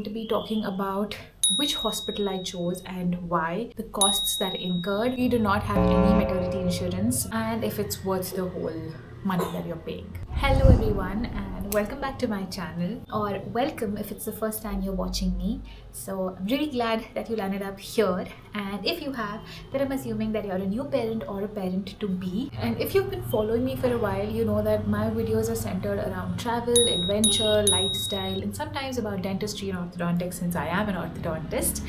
To be talking about which hospital I chose and why, the costs that incurred, we do not have any maternity insurance, and if it's worth the whole money that you're paying. Hello everyone and welcome back to my channel, or welcome if it's the first time you're watching me. So I'm really glad that you landed up here, and if you have, then I'm assuming that you're a new parent or a parent to be. And if you've been following me for a while, you know that my videos are centered around travel, adventure, lifestyle, and sometimes about dentistry and orthodontics, since I am an orthodontist.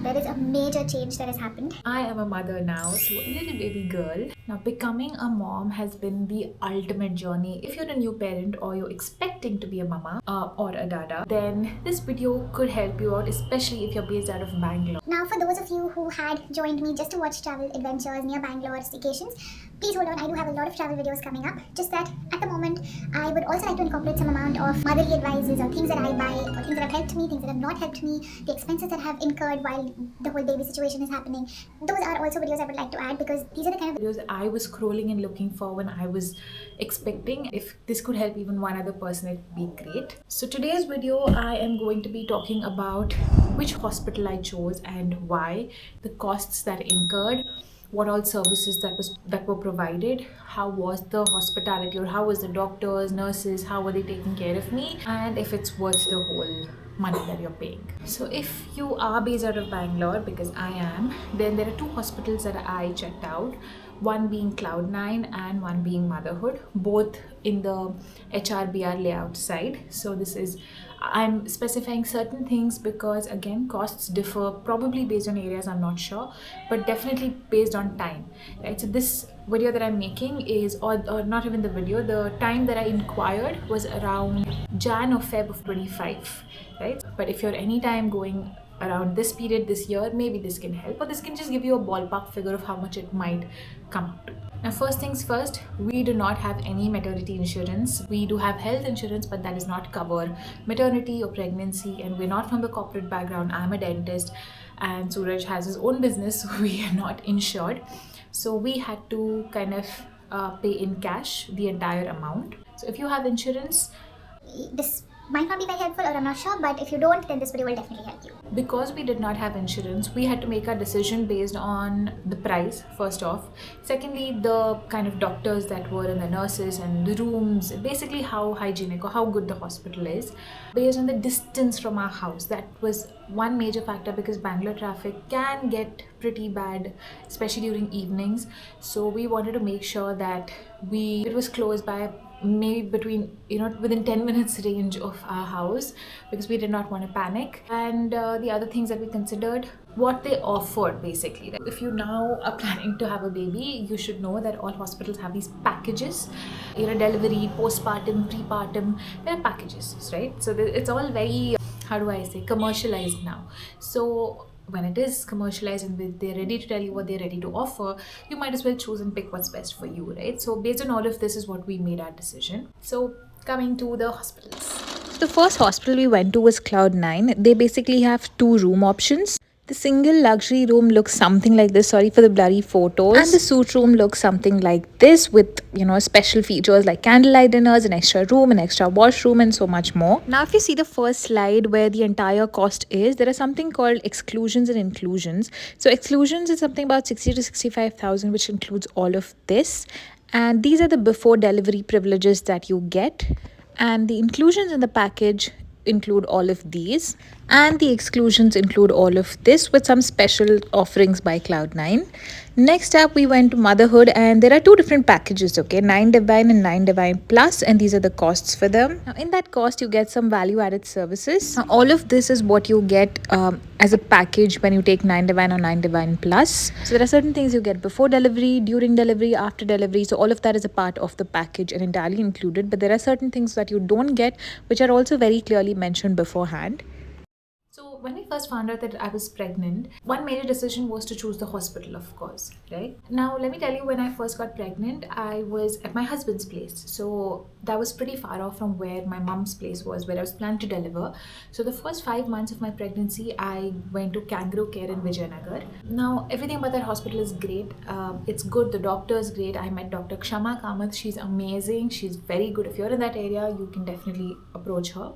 There is a major change that has happened. I am a mother now to a little baby girl. Now, becoming a mom has been the ultimate journey. If you're a new parent or you're expecting to be a mama or a dada, then this video could help you out, especially if you're based out of Bangalore. Now, for those of you who had joined me just to watch travel adventures near Bangalore staycations, please hold on, I do have a lot of travel videos coming up. Just that at the moment, I would also like to incorporate some amount of motherly advices or things that I buy, or things that have helped me, things that have not helped me, the expenses that have incurred while the whole baby situation is happening. Those are also videos I would like to add, because these are the kind of videos I was scrolling and looking for when I was expecting. If this could help even one other person, it'd be great. So today's video, I am going to be talking about which hospital I chose and why, the costs that incurred, what all services that were provided, how was the hospitality, or how was the doctors, nurses, how were they taking care of me, and if it's worth the whole money that you're paying. So if you are based out of Bangalore, because I am, then there are two hospitals that I checked out, one being Cloudnine and one being Motherhood, both in the HRBR layout side. So this is, I'm specifying certain things because again, costs differ probably based on areas, I'm not sure, but definitely based on time, right? So this video that I'm making is, or not even the video, the time that I inquired was around Jan or Feb of 25, right? But if you're anytime going around this period this year, maybe this can help, or this can just give you a ballpark figure of how much it might come up to. Now, first things first, we do not have any maternity insurance. We do have health insurance, but that does not cover maternity or pregnancy, and we're not from the corporate background. I'm a dentist and Suraj has his own business, so we are not insured. So we had to kind of pay in cash the entire amount. So if you have insurance, this might not be very helpful, or I'm not sure, but if you don't, then this video will definitely help you. Because we did not have insurance, we had to make our decision based on the price, first off. Secondly, the kind of doctors that were, and the nurses and the rooms, basically how hygienic or how good the hospital is. Based on the distance from our house, that was one major factor, because Bangalore traffic can get pretty bad, especially during evenings. So we wanted to make sure that it was close by, maybe between, within 10 minutes range of our house, because we did not want to panic. And the other things that we considered, what they offered basically. If you now are planning to have a baby, you should know that all hospitals have these packages, delivery, postpartum, prepartum, there are packages, right? So it's all very, how do I say, commercialized now. So when it is commercialized and they're ready to tell you what they're ready to offer, you might as well choose and pick what's best for you, right? So based on all of this is what we made our decision. So coming to the hospitals. So the first hospital we went to was Cloudnine. They basically have two room options. The single luxury room looks something like this, sorry for the blurry photos. And the suite room looks something like this with, special features like candlelight dinners, an extra room, an extra washroom, and so much more. Now, if you see the first slide where the entire cost is, there is something called exclusions and inclusions. So exclusions is something about 60 to 65,000, which includes all of this. And these are the before delivery privileges that you get. And the inclusions in the package include all of these, and the exclusions include all of this with some special offerings by Cloudnine. Next up, we went to Motherhood, and there are two different packages, okay, 9 Divine and 9 Divine Plus, and these are the costs for them. Now, in that cost, you get some value-added services. Now, all of this is what you get as a package when you take 9 Divine or 9 Divine Plus. So there are certain things you get before delivery, during delivery, after delivery. So all of that is a part of the package and entirely included. But there are certain things that you don't get, which are also very clearly mentioned beforehand. So when I first found out that I was pregnant, one major decision was to choose the hospital, of course, right? Now, let me tell you, when I first got pregnant, I was at my husband's place. So that was pretty far off from where my mom's place was, where I was planning to deliver. So the first 5 months of my pregnancy, I went to Kangaroo Care in Vijayanagar. Now, everything about that hospital is great. It's good. The doctor is great. I met Dr. Kshama Kamath. She's amazing. She's very good. If you're in that area, you can definitely approach her.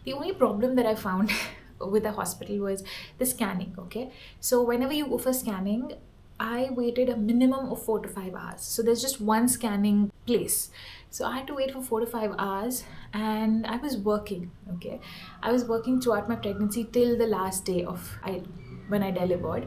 The only problem that I found with the hospital was the scanning. Okay, so whenever you go for scanning, I waited a minimum of 4 to 5 hours. So there's just one scanning place. So I had to wait for 4 to 5 hours, and I was working. Okay, I was working throughout my pregnancy till the last day of when I delivered.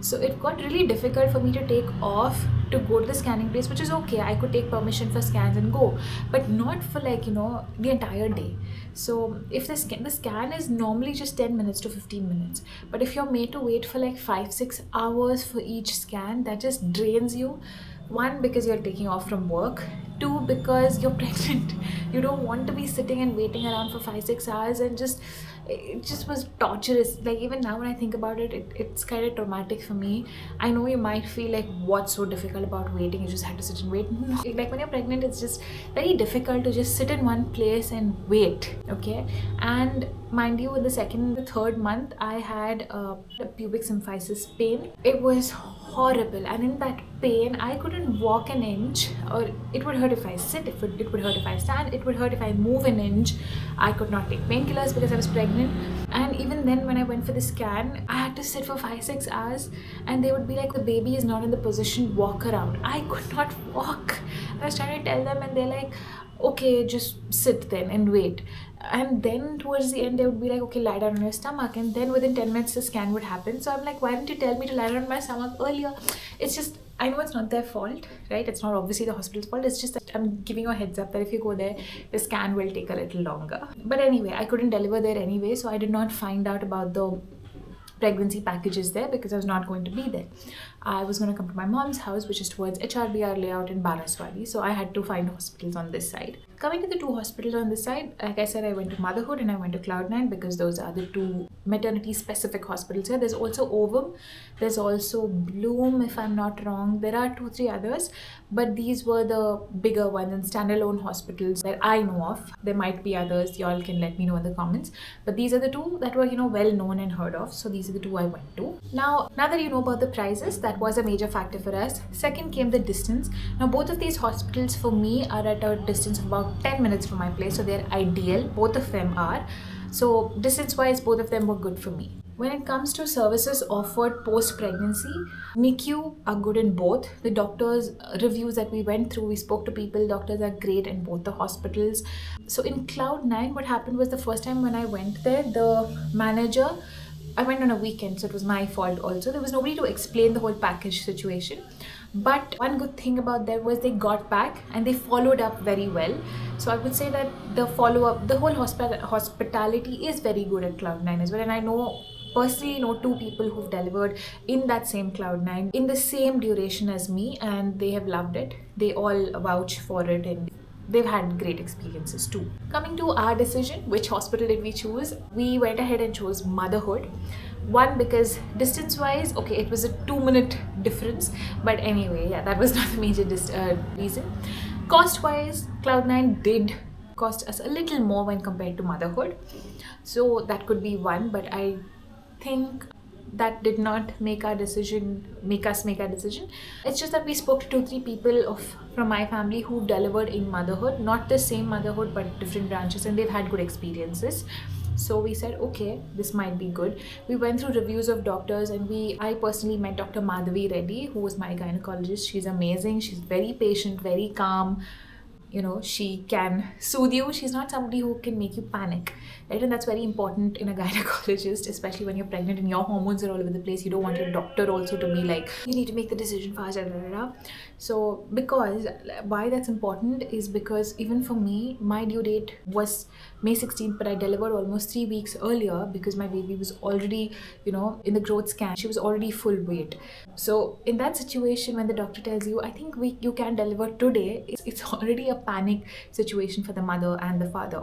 So it got really difficult for me to take off to go to the scanning place, which is okay. I could take permission for scans and go, but not for like, the entire day. So if the scan is normally just 10 minutes to 15 minutes, but if you're made to wait for like 5-6 hours for each scan, that just drains you. One, because you're taking off from work. Two, because you're pregnant. You don't want to be sitting and waiting around for 5-6 hours, and it just was torturous. Like, even now when I think about it, it's kind of traumatic for me. I know you might feel like, what's so difficult about waiting? You just have to sit and wait. No. Like, when you're pregnant, it's just very difficult to just sit in one place and wait. Okay, and mind you, in the third month, I had a pubic symphysis pain. It was horrible, and in that pain I couldn't walk an inch, or it would hurt if I sit, it would hurt if I stand, it would hurt if I move an inch. I could not take painkillers because I was pregnant. And even then, when I went for the scan, I had to sit for 5-6 hours, and they would be like, the baby is not in the position, walk around. I could not walk. I was trying to tell them, and they're like, okay, just sit then and wait. And then towards the end, they would be like, okay, lie down on your stomach. And then within 10 minutes, the scan would happen. So I'm like, why didn't you tell me to lie down on my stomach earlier? It's just, I know it's not their fault, right? It's not obviously the hospital's fault. It's just that I'm giving you a heads up that if you go there, the scan will take a little longer. But anyway, I couldn't deliver there anyway, so I did not find out about the pregnancy packages there because I was not going to be there. I was going to come to my mom's house, which is towards HRBR layout in Banaswadi. So I had to find hospitals on this side. Coming to the two hospitals on this side, like I said, I went to Motherhood and I went to Cloudnine because those are the two maternity specific hospitals here. There's also Ovum, there's also Bloom, if I'm not wrong. There are 2-3 others, but these were the bigger ones and standalone hospitals that I know of. There might be others, y'all can let me know in the comments. But these are the two that were, well known and heard of. So these are the two I went to. Now that you know about the prices, that was a major factor for us. Second came the distance. Now both of these hospitals for me are at a distance of about 10 minutes from my place, so they're ideal. Both of them are. So distance wise, both of them were good for me. When it comes to services offered post-pregnancy, NICU are good in both. The doctors' reviews that we went through, we spoke to people, doctors are great in both the hospitals. So in Cloudnine, what happened was the first time when I went there, the manager, I went on a weekend, so it was my fault also. There was nobody to explain the whole package situation. But one good thing about them was they got back and they followed up very well. So I would say that the follow-up, the whole hospitality is very good at Cloudnine as well. And I personally know 2 people who've delivered in that same Cloudnine in the same duration as me, and they have loved it. They all vouch for it and they've had great experiences too. Coming to our decision, which hospital did we choose? We went ahead and chose Motherhood. One, because distance wise, okay, it was a 2-minute difference, but anyway, yeah, that was not the major reason. Cost wise, Cloudnine did cost us a little more when compared to Motherhood, so that could be one, but I think that did not make us make our decision. It's just that we spoke to 2-3 people from my family who delivered in Motherhood, not the same Motherhood but different branches, and they've had good experiences. So we said, okay, this might be good. We went through reviews of doctors, and I personally met Dr. Madhavi Reddy, who was my gynecologist. She's amazing. She's very patient, very calm. She can soothe you. She's not somebody who can make you panic, right? And that's very important in a gynecologist, especially when you're pregnant and your hormones are all over the place. You don't want your doctor also to be like, you need to make the decision fast, So why that's important is because even for me, my due date was May 16th, but I delivered almost 3 weeks earlier because my baby was already, in the growth scan, she was already full weight. So in that situation, when the doctor tells you, I think you can deliver today, it's already a panic situation for the mother and the father.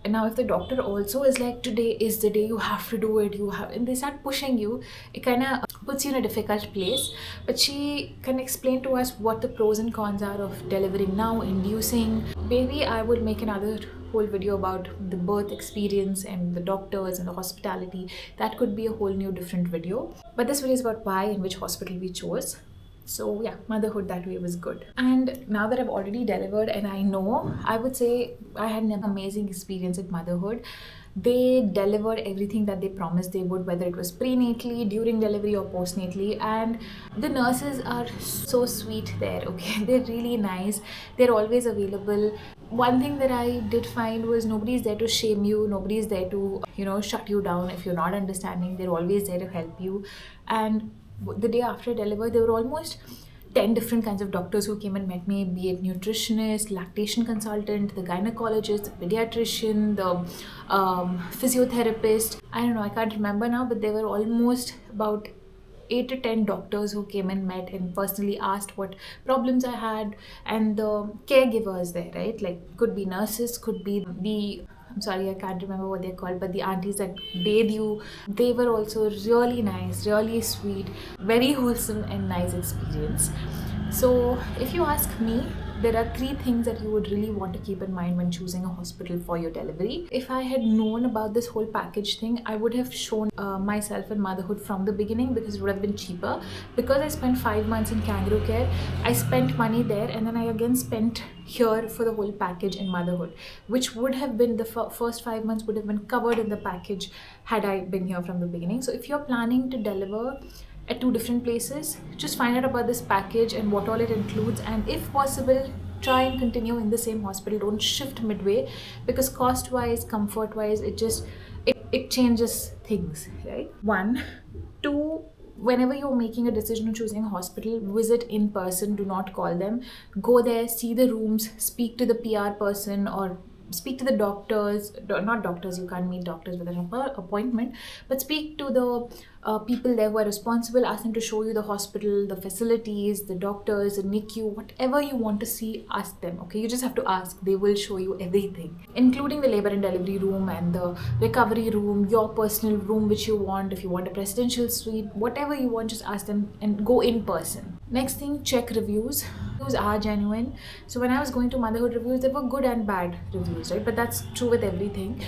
And now if the doctor also is like, today is the day, you have to do it, and they start pushing you, it kind of puts you in a difficult place. But she can explain to us what the pros and cons are of delivering now, inducing. Maybe I will make another whole video about the birth experience and the doctors and the hospitality. That could be a whole new different video. But this video is about why and which hospital we chose. So yeah, Motherhood that way was good. And now that I've already delivered and I know, I would say I had an amazing experience at Motherhood. They delivered everything that they promised they would, whether it was prenatally, during delivery, or postnatally. And the nurses are so sweet there, okay? They're really nice. They're always available. One thing that I did find was nobody's there to shame you, nobody's there to, shut you down if you're not understanding. They're always there to help you. And the day after I delivered, there were almost 10 different kinds of doctors who came and met me, be it nutritionist, lactation consultant, the gynecologist, the pediatrician, the physiotherapist. I don't know, I can't remember now, but there were almost about 8 to 10 doctors who came and met and personally asked what problems I had, and the caregivers there, right? Like, could be nurses, could be I'm sorry, I can't remember what they're called, but the aunties that bathe you, they were also really nice, really sweet, very wholesome and nice experience. So if you ask me, there are 3 things that you would really want to keep in mind when choosing a hospital for your delivery. If I had known about this whole package thing, I would have shown myself in Motherhood from the beginning, because it would have been cheaper. Because I spent 5 months in kangaroo care, I spent money there, and then I again spent here for the whole package in Motherhood, which would have been the first 5 months would have been covered in the package had I been here from the beginning. So if you're planning to deliver at 2 different places, just find out about this package and what all it includes, and if possible, try and continue in the same hospital. Don't shift midway, because cost wise, comfort wise, it changes things, right? 1, 2, whenever you're making a decision on choosing a hospital, visit in person. Do not call them. Go there, see the rooms, speak to the PR person, or speak to the doctors. Not doctors, you can't meet doctors with an appointment, but speak to the people there who are responsible. Ask them to show you the hospital, the facilities, the doctors, the NICU, whatever you want to see, ask them, okay? You just have to ask. They will show you everything, including the labor and delivery room and the recovery room, your personal room which you want. If you want a presidential suite, whatever you want, just ask them and go in person. Next thing, check reviews. Reviews are genuine. So when I was going to Motherhood reviews, there were good and bad reviews, right? But that's true with everything.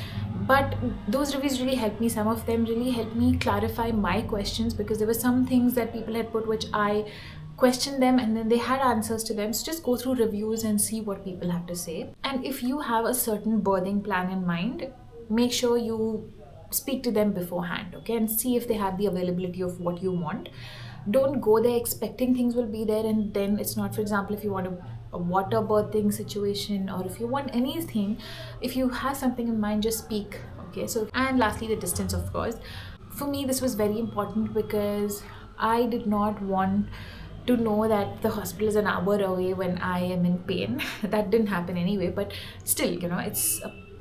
But those reviews really helped me. Some of them really helped me clarify my questions, because there were some things that people had put which I questioned them, and then they had answers to them. So just go through reviews and see what people have to say. And if you have a certain birthing plan in mind, make sure you speak to them beforehand, okay? And see if they have the availability of what you want. Don't go there expecting things will be there and then it's not. For example, if you want a water birthing situation, or if you want anything, if you have something in mind, just speak, okay? So, and lastly, the distance, of course. For me, this was very important, because I did not want to know that the hospital is an hour away when I am in pain. That didn't happen anyway, but still,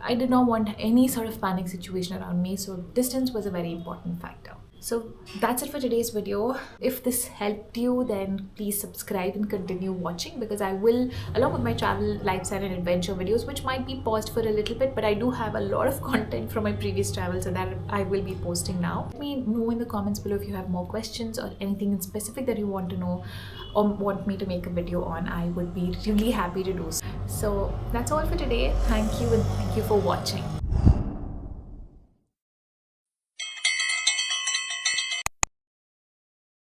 I did not want any sort of panic situation around me, so distance was a very important factor. So that's it for today's video. If this helped you, then please subscribe and continue watching, because I will, along with my travel, lifestyle and adventure videos, which might be paused for a little bit, but I do have a lot of content from my previous travels, so that I will be posting now. Let me know in the comments below if you have more questions or anything in specific that you want to know or want me to make a video on. I would be really happy to do so. So that's all for today. Thank you, and thank you for watching.